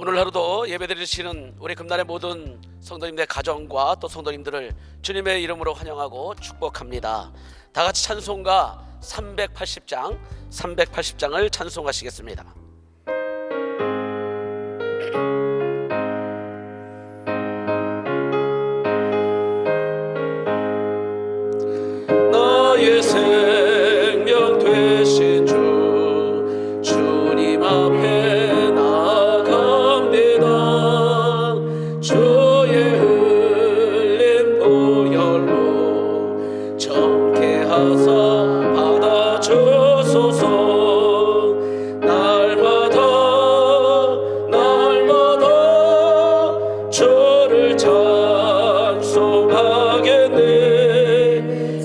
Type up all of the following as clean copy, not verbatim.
오늘 하루도 예배드리시는 우리 금날의 모든 성도님들의 가정과 또 성도님들을 주님의 이름으로 환영하고 축복합니다. 다 같이 찬송가 380장을 찬송하시겠습니다. 나의 생명 되신 주 주님 앞에 나아갑니다. 주의 흘린 보혈로 정케하사 받아주소서. 날마다 주를 찬송하겠네.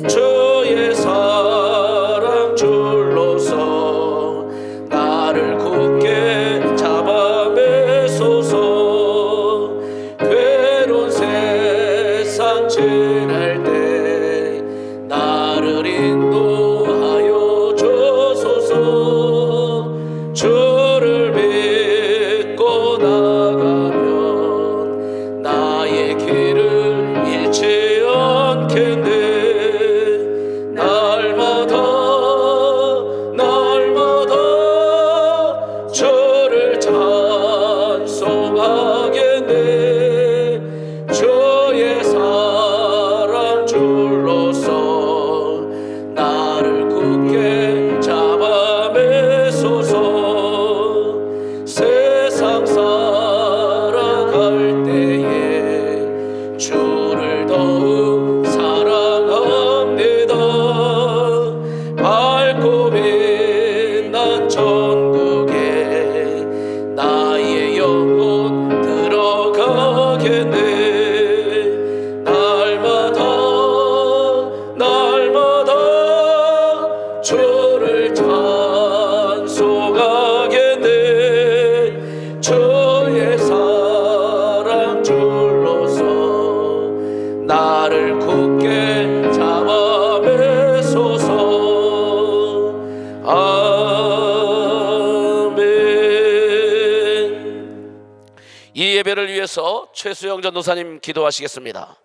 주의 사랑 줄로서 나를 굳게 잡아매소서. 괴로운 세상 지날 때 나를 인도하여 주소서. 주를 믿고 나가면 나의 길을 잃지 않겠네. 날마다 주를 찬송하겠네. 주의 사랑 줄로서 나를 굳게 잡아매소서. 세상 살아갈 때에 주를 더욱 사랑합니다. 밝고 빛난 천국에 나의 영혼 들어가겠네. 날마다 주를 찬송하겠네. 주의 사랑 줄로서 나를 굳게 잡아매소서. 아멘. 이 예배를 위해서 최수영 전도사님 기도하시겠습니다.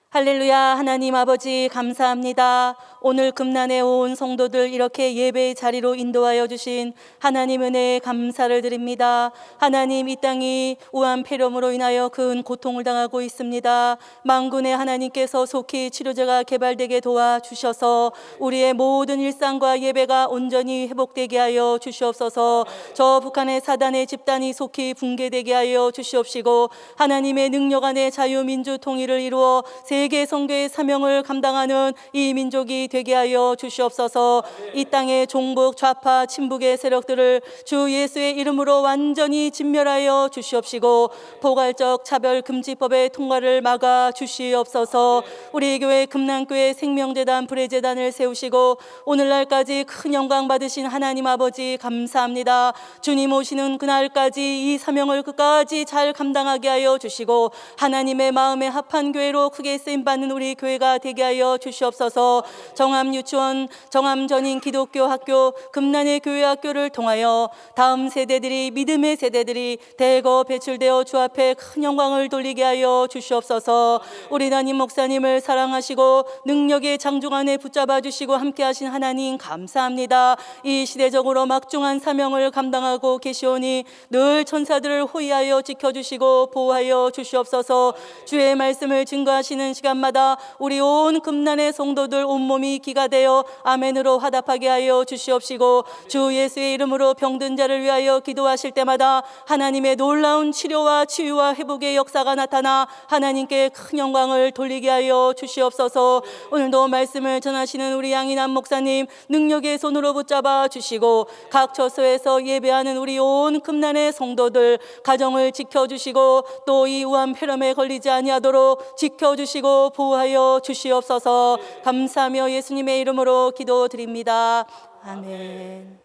할렐루야. 하나님 아버지 감사합니다. 오늘 금난에 온 성도들 이렇게 예배의 자리로 인도하여 주신 하나님 은혜에 감사를 드립니다. 하나님, 이 땅이 우한 폐렴으로 인하여 큰 고통을 당하고 있습니다. 만군의 하나님께서 속히 치료제가 개발되게 도와주셔서 우리의 모든 일상과 예배가 온전히 회복되게 하여 주시옵소서. 저 북한의 사단의 집단이 속히 붕괴되게 하여 주시옵시고 하나님의 능력 안에 자유민주 통일을 이루어 세계 선교의 사명을 감당하는 이 민족이 되게 하여 주시옵소서. 이 땅의 종북 좌파 친북의 세력들을 주 예수의 이름으로 완전히 진멸하여 주시옵시고 포괄적 차별금지법의 통과를 막아 주시옵소서. 우리 교회 금난교회 생명재단 불의재단을 세우시고 오늘날까지 큰 영광 받으신 하나님 아버지 감사합니다. 주님 오시는 그날까지 이 사명을 끝까지 잘 감당하게 하여 주시고 하나님의 마음에 합한 교회로 크게 쓰임받는 우리 교회가 되게 하여 주시옵소서. 정암유치원, 정암전인 기독교 학교, 금난의 교회 학교를 통하여 다음 세대들이, 믿음의 세대들이 대거 배출되어 주 앞에 큰 영광을 돌리게 하여 주시옵소서. 우리 담임 목사님을 사랑하시고 능력의 장중 안에 붙잡아 주시고 함께 하신 하나님 감사합니다. 이 시대적으로 막중한 사명을 감당하고 계시오니 늘 천사들을 호위하여 지켜주시고 보호하여 주시옵소서. 주의 말씀을 증거하시는 시간마다 우리 온 금난의 성도들 온몸이 기가 되어 아멘으로 화답하게 하여 주시옵시고 주 예수의 이름으로 병든 자를 위하여 기도하실 때마다 하나님의 놀라운 치료와 치유와 회복의 역사가 나타나 하나님께 큰 영광을 돌리게 하여 주시옵소서. 오늘도 말씀을 전하시는 우리 양인한 목사님 능력의 손으로 붙잡아 주시고 각 처소에서 예배하는 우리 온 금난의 성도들 가정을 지켜주시고 또 이 우한 폐렴에 걸리지 아니하도록 지켜주시고 보호하여 주시옵소서. 감사하며 예수님의 이름으로 기도드립니다. 아멘.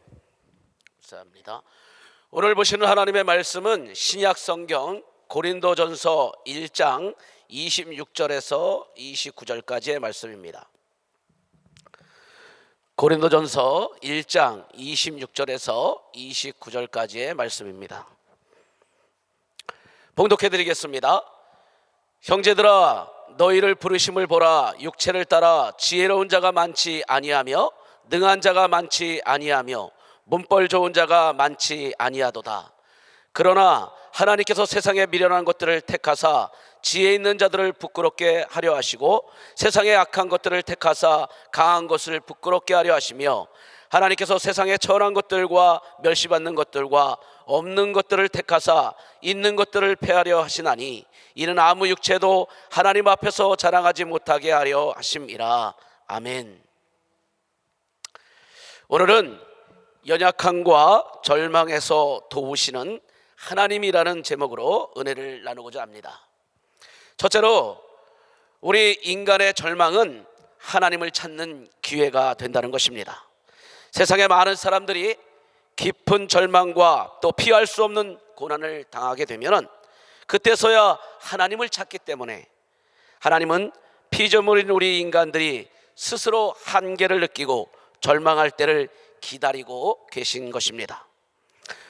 감사합니다. 오늘 보시는 하나님의 말씀은 신약 성경 고린도전서 1장 26절에서 29절까지의 말씀입니다. 고린도전서 1장 26절에서 29절까지의 말씀입니다. 봉독해 드리겠습니다. 형제들아, 너희를 부르심을 보라. 육체를 따라 지혜로운 자가 많지 아니하며 능한 자가 많지 아니하며 문벌 좋은 자가 많지 아니하도다. 그러나 하나님께서 세상에 미련한 것들을 택하사 지혜 있는 자들을 부끄럽게 하려 하시고 세상의 악한 것들을 택하사 강한 것을 부끄럽게 하려 하시며 하나님께서 세상의 천한 것들과 멸시받는 것들과 없는 것들을 택하사 있는 것들을 폐하려 하시나니 이는 아무 육체도 하나님 앞에서 자랑하지 못하게 하려 하심이라. 아멘. 오늘은 연약함과 절망에서 도우시는 하나님이라는 제목으로 은혜를 나누고자 합니다. 첫째로, 우리 인간의 절망은 하나님을 찾는 기회가 된다는 것입니다. 세상의 많은 사람들이 깊은 절망과 또 피할 수 없는 고난을 당하게 되면 그때서야 하나님을 찾기 때문에, 하나님은 피조물인 우리 인간들이 스스로 한계를 느끼고 절망할 때를 기다리고 계신 것입니다.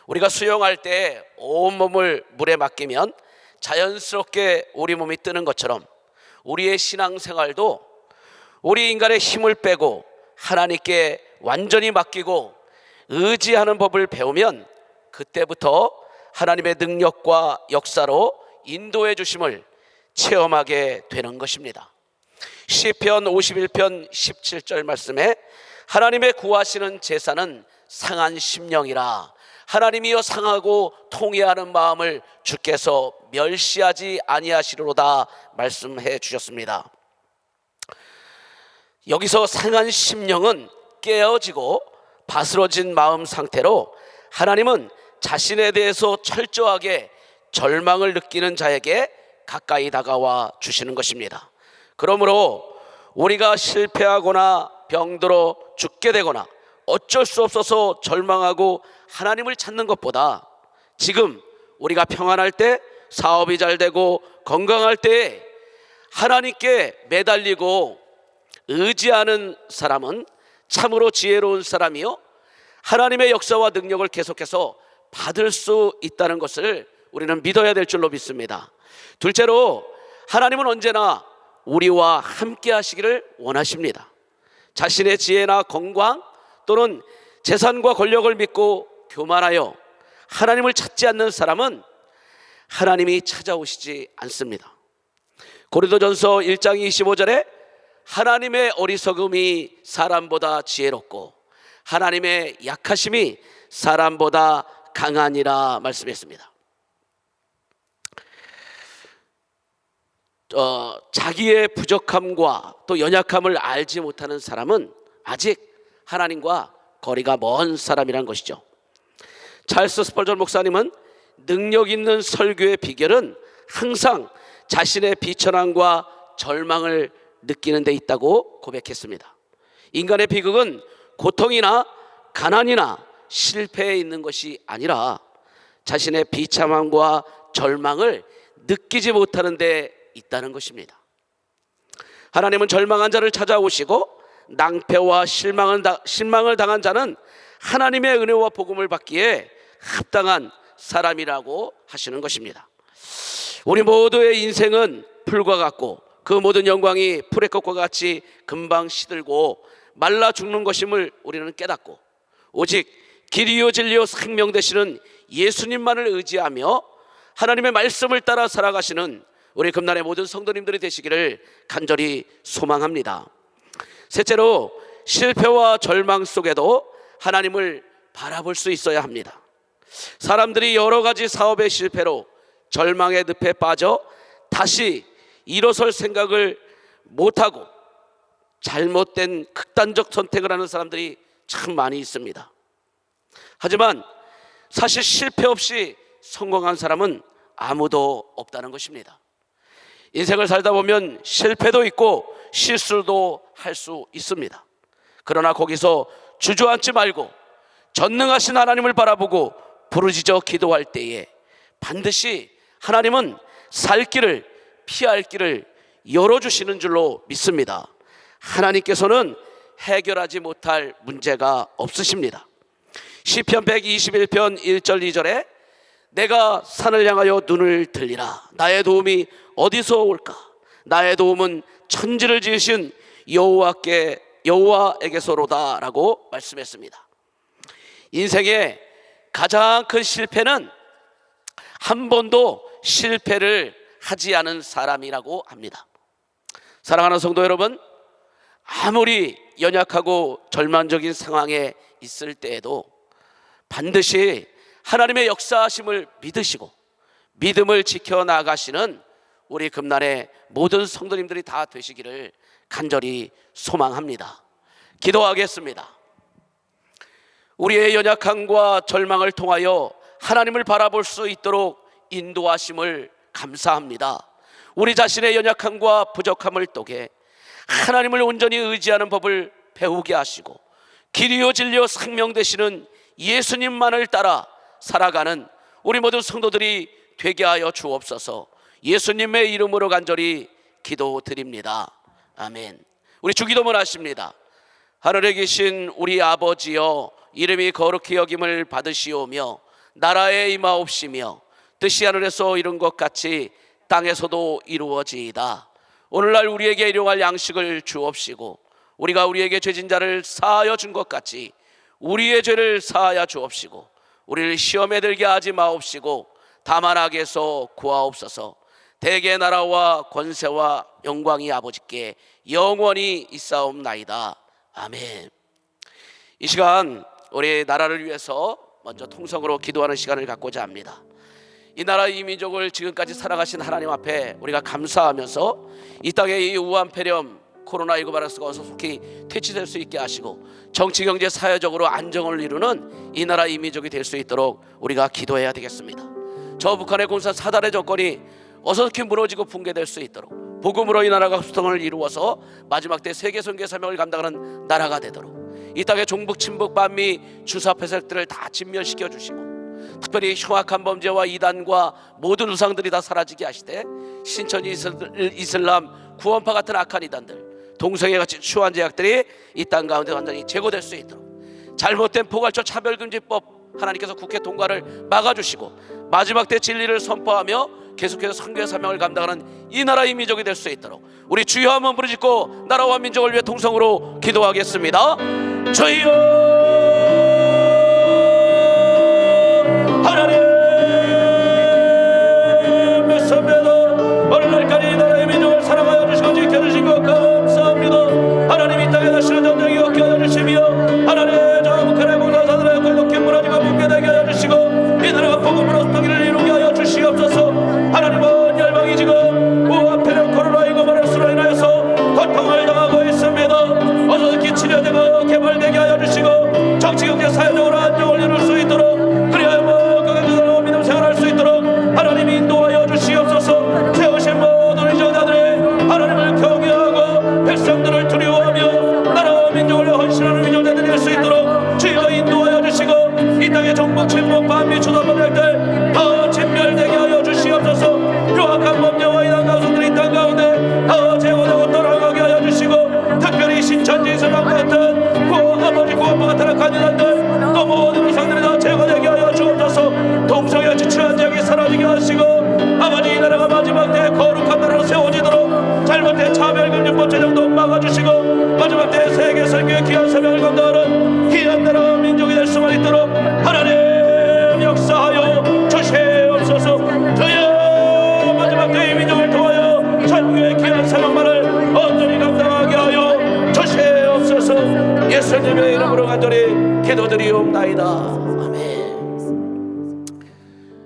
우리가 수영할 때 온몸을 물에 맡기면 자연스럽게 우리 몸이 뜨는 것처럼 우리의 신앙생활도 우리 인간의 힘을 빼고 하나님께 완전히 맡기고 의지하는 법을 배우면 그때부터 하나님의 능력과 역사로 인도해 주심을 체험하게 되는 것입니다. 시편 51편 17절 말씀에 하나님의 구하시는 제사는 상한 심령이라. 하나님이여 상하고 통회하는 마음을 주께서 멸시하지 아니하시리로다 말씀해 주셨습니다. 여기서 상한 심령은 깨어지고 바스러진 마음 상태로 하나님은 자신에 대해서 철저하게 절망을 느끼는 자에게 가까이 다가와 주시는 것입니다. 그러므로 우리가 실패하거나 병들어 죽게 되거나 어쩔 수 없어서 절망하고 하나님을 찾는 것보다 지금 우리가 평안할 때, 사업이 잘 되고 건강할 때 하나님께 매달리고 의지하는 사람은 참으로 지혜로운 사람이요 하나님의 역사와 능력을 계속해서 받을 수 있다는 것을 우리는 믿어야 될 줄로 믿습니다. 둘째로, 하나님은 언제나 우리와 함께 하시기를 원하십니다. 자신의 지혜나 건강 또는 재산과 권력을 믿고 교만하여 하나님을 찾지 않는 사람은 하나님이 찾아오시지 않습니다. 고린도전서 1장 25절에 하나님의 어리석음이 사람보다 지혜롭고 하나님의 약하심이 사람보다 강하니라 말씀했습니다. 자기의 부족함과 또 연약함을 알지 못하는 사람은 아직 하나님과 거리가 먼 사람이란 것이죠. 찰스 스펄전 목사님은 능력 있는 설교의 비결은 항상 자신의 비천함과 절망을 느끼는 데 있다고 고백했습니다. 인간의 비극은 고통이나 가난이나 실패에 있는 것이 아니라 자신의 비참함과 절망을 느끼지 못하는 데 있다는 것입니다. 하나님은 절망한 자를 찾아오시고 낭패와 실망을 당한 자는 하나님의 은혜와 복음을 받기에 합당한 사람이라고 하시는 것입니다. 우리 모두의 인생은 풀과 같고 그 모든 영광이 풀의 것과 같이 금방 시들고 말라 죽는 것임을 우리는 깨닫고 오직 길이요 진리요 생명 되시는 예수님만을 의지하며 하나님의 말씀을 따라 살아가시는 우리 금난의 모든 성도님들이 되시기를 간절히 소망합니다. 셋째로, 실패와 절망 속에도 하나님을 바라볼 수 있어야 합니다. 사람들이 여러 가지 사업의 실패로 절망의 늪에 빠져 다시 일어설 생각을 못하고 잘못된 극단적 선택을 하는 사람들이 참 많이 있습니다. 하지만 사실 실패 없이 성공한 사람은 아무도 없다는 것입니다. 인생을 살다 보면 실패도 있고 실수도 할 수 있습니다. 그러나 거기서 주저앉지 말고 전능하신 하나님을 바라보고 부르짖어 기도할 때에 반드시 하나님은 살 길을, 피할 길을 열어주시는 줄로 믿습니다. 하나님께서는 해결하지 못할 문제가 없으십니다. 시편 121편 1절 2절에 내가 산을 향하여 눈을 들리라. 나의 도움이 어디서 올까? 나의 도움은 천지를 지으신 여호와에게서로다라고 말씀했습니다. 인생의 가장 큰 실패는 한 번도 실패를 하지 않은 사람이라고 합니다. 사랑하는 성도 여러분, 아무리 연약하고 절망적인 상황에 있을 때에도 반드시 하나님의 역사하심을 믿으시고 믿음을 지켜나가시는 우리 금난의 모든 성도님들이 다 되시기를 간절히 소망합니다. 기도하겠습니다. 우리의 연약함과 절망을 통하여 하나님을 바라볼 수 있도록 인도하심을 감사합니다. 우리 자신의 연약함과 부족함을 통해 하나님을 온전히 의지하는 법을 배우게 하시고 길이요 진리요 생명 되시는 예수님만을 따라 살아가는 우리 모든 성도들이 되게 하여 주옵소서. 예수님의 이름으로 간절히 기도드립니다. 아멘. 우리 주기도문 하십니다. 하늘에 계신 우리 아버지여, 이름이 거룩히 여김을 받으시오며 나라에 임하옵시며 뜻이 하늘에서 이룬 것 같이 땅에서도 이루어지이다. 오늘날 우리에게 일용할 양식을 주옵시고 우리가 우리에게 죄진 자를 사하여 준 것 같이 우리의 죄를 사하여 주옵시고 우리를 시험에 들게 하지 마옵시고 다만 악에서 구하옵소서. 대개 나라와 권세와 영광이 아버지께 영원히 있사옵나이다. 아멘. 이 시간 우리 나라를 위해서 먼저 통성으로 기도하는 시간을 갖고자 합니다. 이 나라 이 민족을 지금까지 살아가신 하나님 앞에 우리가 감사하면서 이 땅의 이 우한 폐렴 코로나19 바이러스가 어서 속히 퇴치될 수 있게 하시고 정치 경제 사회적으로 안정을 이루는 이 나라 이 민족이 될 수 있도록 우리가 기도해야 되겠습니다. 저 북한의 군사 사달의 정권이 어서 속히 무너지고 붕괴될 수 있도록 복음으로 이 나라가 수통을 이루어서 마지막 때 세계 선교의 사명을 감당하는 나라가 되도록 이 땅의 종북 친북 반미 주사 폐색들을 다 진멸시켜 주시고 특별히 흉악한 범죄와 이단과 모든 우상들이 다 사라지게 하시되 신천 이슬람 구원파 같은 악한 이단들 동성애 같이 추한 제약들이 이 땅 가운데 완전히 제거될 수 있도록 잘못된 포괄적 차별금지법 하나님께서 국회 통과를 막아주시고 마지막 때 진리를 선포하며 계속해서 선교의 사명을 감당하는 이 나라의 민족이 될 수 있도록 우리 주여 한번 부르짖고 나라와 민족을 위해 통성으로 기도하겠습니다. 주여 하나님 믿습니다. 오늘날까지 이 나라의 민족을 사랑하여 주시고 지켜주신 것 감사합니다. 하나님 이 땅에 다시는 전쟁이 없게 하여 주시며 하나님 저 북한의 공사사들의 골목길 무너지고 붕괴되게 하여 주시고 이 나라가 복음으로 수통기를 이루게 하여 주시옵소서. 하나님은 열방이 지금 우한폐렴 코로나19 바이러스로 인하여서 고통을 당하고 있습니다. 어서 특히 치료되고 개발되게 하여 주시고 정치 경제 사회적으로 안정을 이룰 수 있도록 그리하여 건강하고 믿음 생활할 수 있도록 하나님이 인도하여 주시옵소서. 세우신 모든 우리 전자들의 하나님을 경외하고 백성들을 두려워하며 나라와 민족을 헌신하는 위정자들이 될 수 있도록 주여 인도하여 주시고 이 땅의 정복 침묵 반미 주도법령들 더 진멸되게 하여 주시옵소서. 유악한 범죄와 이단 가수들이 이 땅 가운데 더 제거되고 돌아가게 하여 주시고 특별히 신천지 이슬람 같은 아버지 구원파 같은 악한 이단들 또 모든 우상들이 다 제거되게 하여 주옵소서. 동성애 지출한 지역이 사라지게 하시고 아버지 이 나라가 마지막 때 거룩한 나라로 세워지도록 잘못된 차별금지법 제정도 막아주시고 마지막 때 세계 선교의 귀한 사명을 감당하는 귀한 나라 민족이 될 수만 있도록 하나님 역사하여 주시옵소서. 주여 마지막 때 이 민족을 통하여 선교의 귀한 사명만을 온전히 감당하게 하여 주시옵소서. 예수님의 이름으로 간절히 기도드리옵나이다. 아멘.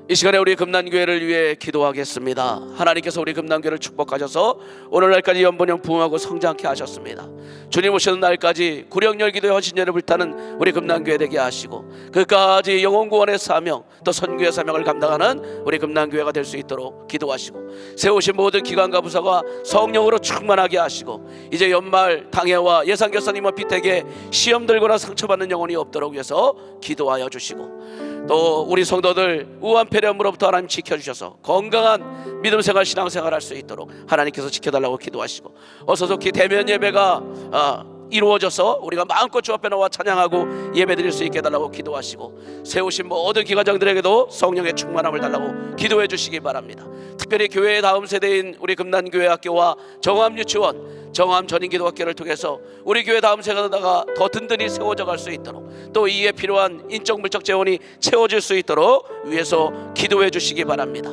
이 시간에 우리 금난교회를 위해 기도하겠습니다. 하나님께서 우리 금난교회를 축복하셔서 오늘날까지 연번형 부흥하고 성장케 하셨습니다. 주님 오시는 날까지 구령열 기도의 헌신연을 불타는 우리 금난교회 되게 하시고 그까지 영혼구원의 사명 또 선교의 사명을 감당하는 우리 금난교회가 될 수 있도록 기도하시고 세우신 모든 기관과 부서가 성령으로 충만하게 하시고 이제 연말 당해와 예산결산임과 피택에 시험 들거나 상처받는 영혼이 없도록 위해서 기도하여 주시고 또 우리 성도들 우한폐렴으로부터 하나님 지켜주셔서 건강한 믿음생활 신앙생활 할 수 있도록 하나님께서 지켜달라고 기도하시고 어서 속히 대면 예배가 이루어져서 우리가 마음껏 주 앞에 나와 찬양하고 예배드릴 수 있게 해달라고 기도하시고, 세우신 모든 기관장들에게도 성령의 충만함을 달라고 기도해 주시기 바랍니다. 특별히 교회의 다음 세대인 우리 금난교회학교와 정암유치원, 정암 전인기도학교를 통해서 우리 교회 다음 세대가 더 든든히 세워져 갈 수 있도록, 또 이에 필요한 인적 물적 재원이 채워질 수 있도록 위해서 기도해 주시기 바랍니다.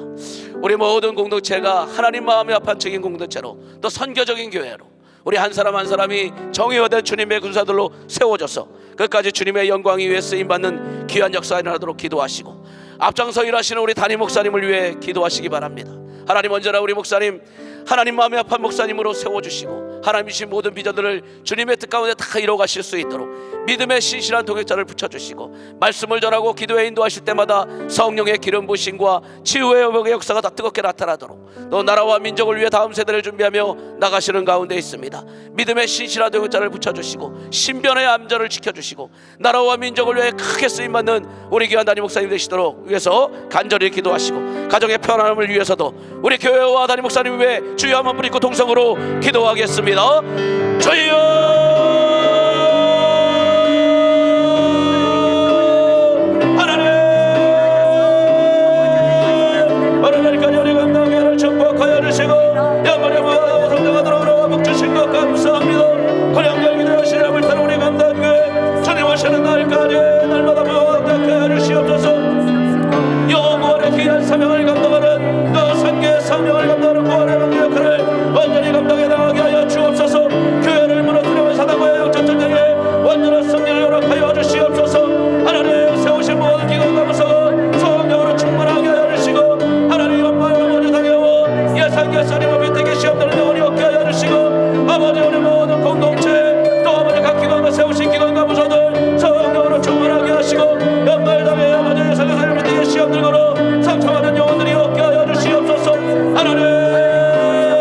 우리 모든 공동체가 하나님 마음에 합한 적인 공동체로, 또 선교적인 교회로, 우리 한 사람 한 사람이 정의화된 주님의 군사들로 세워져서 끝까지 주님의 영광이 위해 쓰임받는 귀한 역사가 일어나도록 기도하시고, 앞장서 일하시는 우리 담임 목사님을 위해 기도하시기 바랍니다. 하나님, 언제나 우리 목사님 하나님 마음에 합한 목사님으로 세워주시고, 하나님 주신 모든 비전들을 주님의 뜻 가운데 다 이뤄가실 수 있도록 믿음의 신실한 동역자를 붙여주시고, 말씀을 전하고 기도에 인도하실 때마다 성령의 기름 부으심과 치유의 회복의 역사가 다 뜨겁게 나타나도록, 또 나라와 민족을 위해 다음 세대를 준비하며 나가시는 가운데 있습니다. 믿음의 신실한 동역자를 붙여주시고, 신변의 암전을 지켜주시고, 나라와 민족을 위해 크게 쓰임받는 우리 귀한 담임 목사님 되시도록 위해서 간절히 기도하시고, 가정의 편안함을 위해서도 우리 교회와 담임 목사님 위해 주여 한번 부리고 동성으로 기도하겠습니다. 주여 하나님, 어느 날까지 우리 감당회를 축복하여 주시고, 영원히 성도가 들어오라 복 주신 것 감사합니다. 고령절 기도하시는 이름을 따라 우리 감당회 주님 오시는 날까지 날마다 부탁하여 주시옵소서. 영원의 귀한 사명을 감당하는 그 선교의 사명을 감당하는 구원의 방주 역할을 완전히 감당해 나가게 하여 주옵소서. 교회를 무너뜨리고 사단과의 영적 전쟁에 완전한 승리를 허락하여 주시옵소서. 하나님, 세우신 모든 기관과 무서워 성령으로 충만하게 하여 주시고, 하나님 엄마와 아버지 당해와 예상 예수님과 밑에 계시옵다는 영혼이 없게 하여 주시고, 아버지 우리 모든 공동체, 또 아버지 각 기관과 세우신 기관과 무서들 성령으로 충만하게 하시고, 연말 당해 아버지 예상 예수님 밑에 계시옵들고로 상처받은 영혼들이 없게 하여 주시옵소서. 하나님,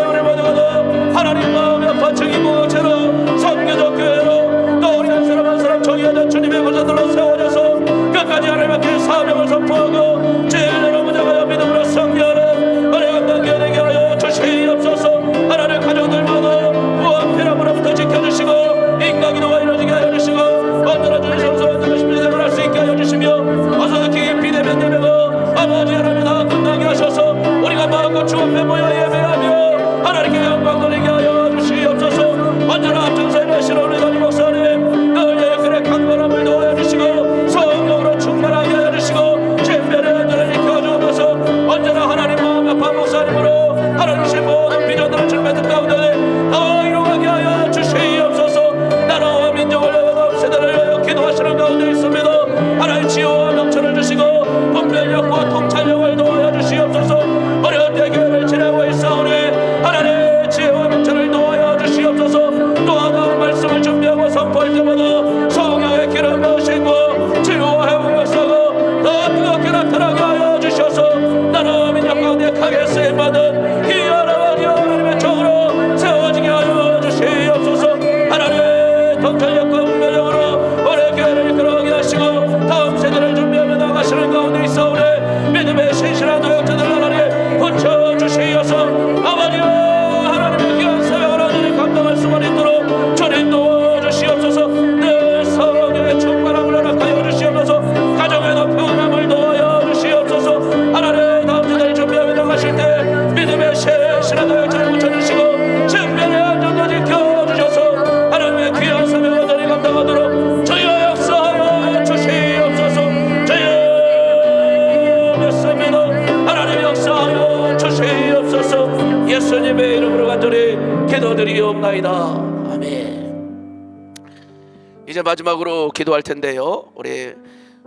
우리 모두가 하나님 마음에 합한 책임 공동체로, 선교적 교회로, 또 우리 한 사람 한 사람 정의하는 주님의 권사들로 세워져서 끝까지 하나님께 사명을 선포하고 진리로 무장하여 믿음으로 승리하는 우리 감당교회 되게 하여 주시옵소서. 하나님, 가정들마다 무한피람으로부터 지켜주시고, 인과기도가 이루어지게 하여 주시고, 언제나 주의 성소 완전한 심리생활 할 수 있게 하여 주시며, 어서득히 비대면 예배가 아버지 하나님 다 끝나게 하셔서 우리가 마음껏 주 앞에 모여 예배하며 하나님께 영광 돌리게 하여 주시옵소서. 언제나 앞장서 일하시는 우리 담임 목사님, 너희의 그의 강건함을 도와여 주시고, 성령으로 충만하게 하여 주시고, 진면의 언제를 지켜주옵소서. 언제나 하나님 마음 합한 목사님으로 하나님 주신 모든 비전들을 주님의 뜻 가운데 더 이루어가게 하여 주시옵소서. 나라와 민족을 위하여 다음 세대를 위하여 기도하시는 가운데 있습니다. 하나님 지혜와 명철을 주시고, 분별력과 통찰력을 도와여 주시옵소서. 어려운 때 교회를 지내고 있사오니 하나님 지혜와 명철을 도와여 주시옵소서. 또 하나 말씀을 준비하고 선포할 때마다 성령의 기름 부으심과 치유와 회복 역사가 더 뜨겁게 나타나게 하여 주셔서, 나라 민족 가운데 크게 쓰임받은 귀한 아버지 하나님의 종으로 세워지게 하여 주시옵소서. 하나님, 통찰력과 분별력으로 우리 교회를 이끌어가게 하시고, 다음 세대를 준비하며 나가시는 가운데 있사오니 믿음의 신실한 도역자들 하나님 붙여주시어서, 아버지여 하나님의 귀한 사명을 하나님 감당할 수만 있도록 주님 도와주시옵소서. 내 성령의 충만함을 허락하여 주시옵소서. 가정에도 평안함을 도와여 주시옵소서. 하나님, 다음 세대를 준비하며 나가실 때 믿음의 신실한 도역자를 붙여주시고, 신변의 안전도 지켜주셔서 하나님의 귀한 사명을 하나님 감당하도록 주여 역사하여 주시옵소서. 주여 믿습니다. 하나님 역사하여 주시옵소서. 예수님의 이름으로 간절히 기도드리옵나이다. 아멘. 이제 마지막으로 기도할 텐데요, 우리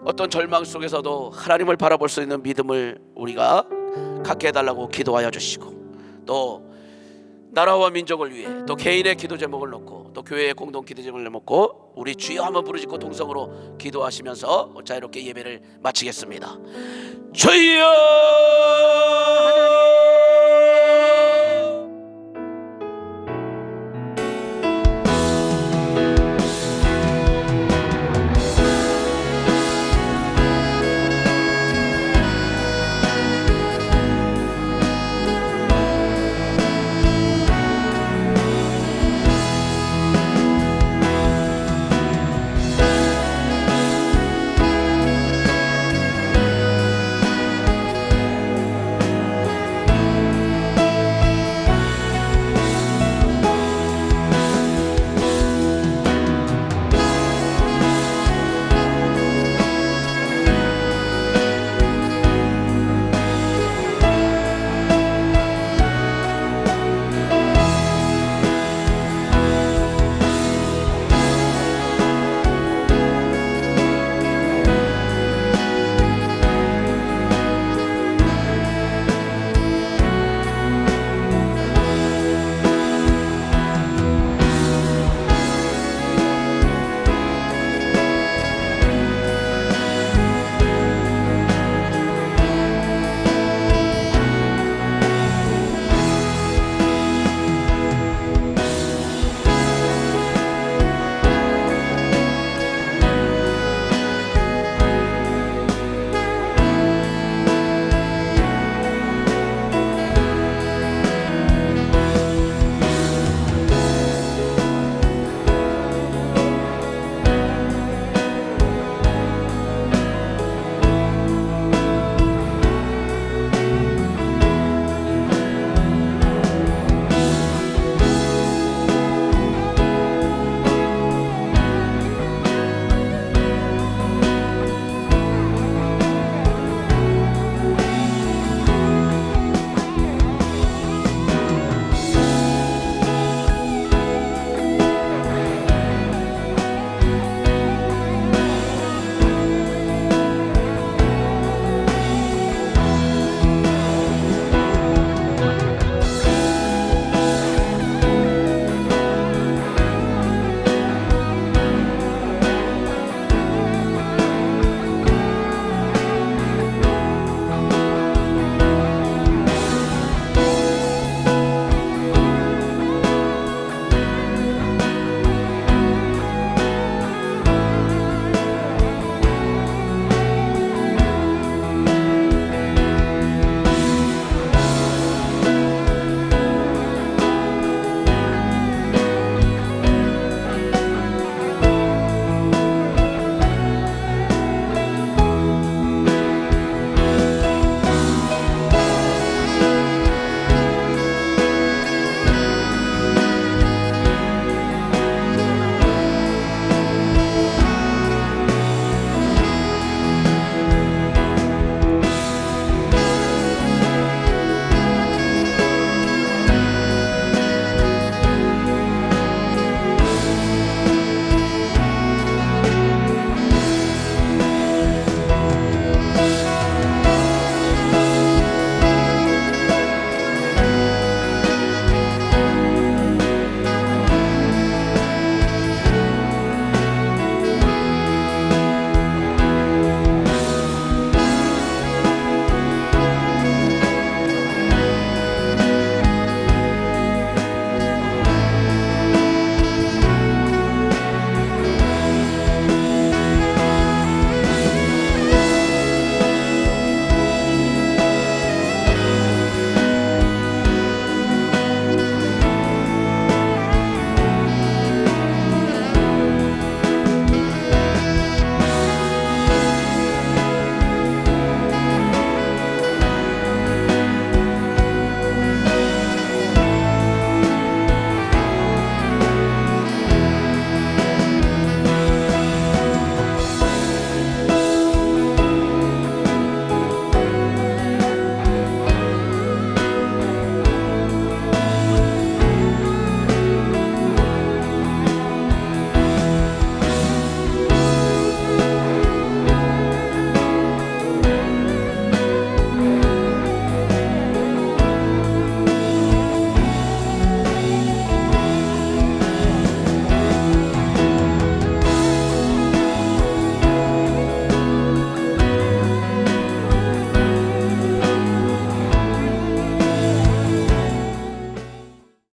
어떤 절망 속에서도 하나님을 바라볼 수 있는 믿음을 우리가 갖게 해달라고 기도하여 주시고, 또 나라와 민족을 위해, 또 개인의 기도 제목을 놓고, 또 교회의 공동 기도 제목을 놓고 우리 주여 한번 부르짖고 동성으로 기도하시면서 자유롭게 예배를 마치겠습니다. 주여